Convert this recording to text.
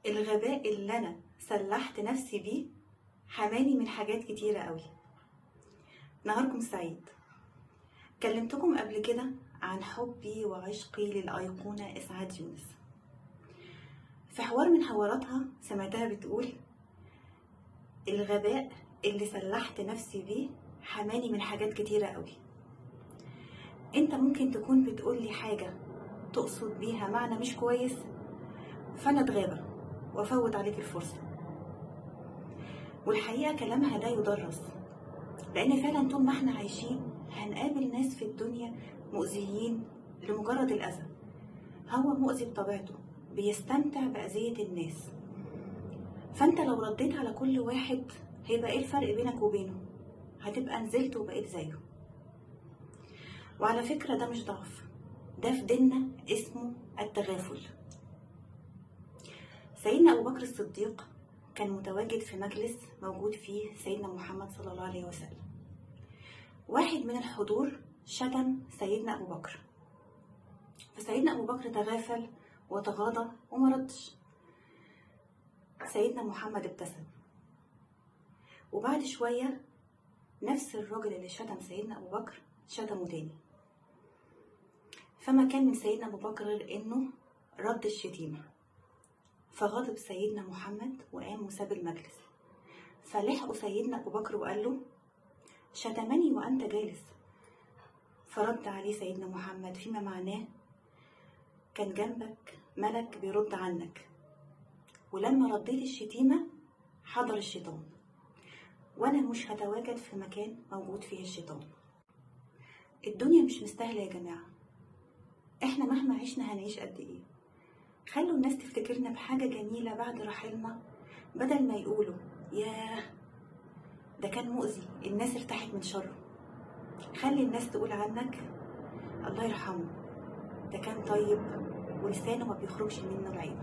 الغباء اللي انا سلحت نفسي بيه حماني من حاجات كتيرة قوي. نهاركم سعيد. كلمتكم قبل كده عن حبي وعشقي للأيقونة إسعاد يونس. في حوار من حواراتها سمعتها بتقول الغباء اللي سلحت نفسي بيه حماني من حاجات كتيرة قوي. انت ممكن تكون بتقولي حاجة تقصد بيها معنى مش كويس، فانا اتغابى وافوت عليك الفرصة. والحقيقة كلامها لا يدرس، لان فعلا طول ما احنا عايشين هنقابل ناس في الدنيا مؤذيين لمجرد الاذى. هو مؤذي بطبيعته، بيستمتع بأذية الناس. فانت لو رديت على كل واحد هيبقى ايه الفرق بينك وبينه؟ هتبقى نزلت وبقيت زيه. وعلى فكرة ده مش ضعف، ده في ديننا اسمه التغافل. سيدنا أبو بكر الصديق كان متواجد في مجلس موجود فيه سيدنا محمد صلى الله عليه وسلم. واحد من الحضور شتم سيدنا أبو بكر، فسيدنا أبو بكر تغافل وتغاضى وما ردش. سيدنا محمد ابتسم، وبعد شوية نفس الراجل اللي شتم سيدنا أبو بكر شتمه تاني. فما كان من سيدنا أبو بكر غير إنه رد الشتيمة. فغضب سيدنا محمد وقام وساب المجلس. فلحقوا سيدنا أبو بكر وقال له شتمني وأنت جالس. فرد عليه سيدنا محمد فيما معناه كان جنبك ملك بيرد عنك، ولما رديت الشتيمة حضر الشيطان، وأنا مش هتواجد في مكان موجود فيه الشيطان. الدنيا مش مستاهلة يا جماعة. احنا مهما عشنا هنعيش قد ايه؟ خلوا الناس تفتكرنا بحاجة جميلة بعد رحيلنا، بدل ما يقولوا ياه ده كان مؤذي الناس ارتاحت من شره. خلي الناس تقول عنك الله يرحمه، ده كان طيب ولسانه ما بيخرجش منه العيب.